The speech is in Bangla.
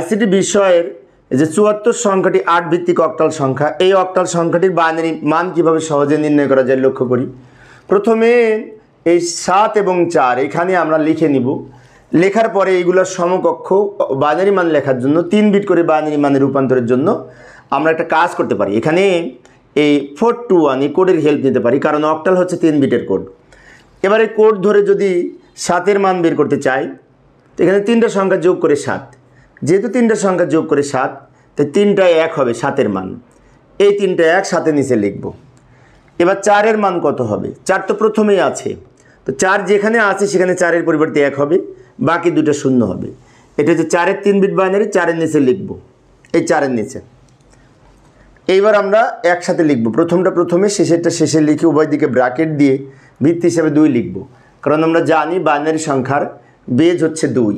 আইসিটি বিষয়ের যে 74 সংখ্যাটি 8 ভিত্তিক অক্টাল সংখ্যা, এই অক্টাল সংখ্যাটির বাইনারি মান কিভাবে সহজে নির্ণয় করা যায় লক্ষ্য করি। প্রথমে এই 7 এবং 4 এখানে আমরা লিখে নিব। লেখার পরে এইগুলোর সমকক্ষ বাইনারি মান লেখার জন্য 3 বিট করে বাইনারি মানের রূপান্তরের জন্য আমরা একটা কাজ করতে পারি। এখানে এই 421 এই কোডের হেল্প নিতে পারি, কারণ অক্টাল হচ্ছে 3 বিটের কোড। এবারে কোড ধরে যদি 7-এর মান বের করতে চাই, তো এখানে 3টা সংখ্যা যোগ করে 7, যেহেতু 3টা সংখ্যা যোগ করে 7, তাই 3টা 1 হবে 7-এর মান। এই 3টা 1 7-এর নিচে লিখব। এবার 4-এর মান কত হবে? 4 তো প্রথমেই আছে, তো 4 যেখানে আছে সেখানে 4-এর পরিবর্তে 1 হবে, বাকি দুটো 0 হবে। এটা হচ্ছে 4-এর 3 বিট বাইনারি, 4-এর নিচে লিখব, এই 4-এর নিচে। এইবার আমরা একসাথে লিখব, প্রথমটা প্রথমে, শেষেরটা শেষে লিখে উভয় দিকে ব্র্যাকেট দিয়ে ভিত্তি হিসাবে 2 লিখব, কারণ আমরা জানি বাইনারি সংখ্যার বেজ হচ্ছে 2।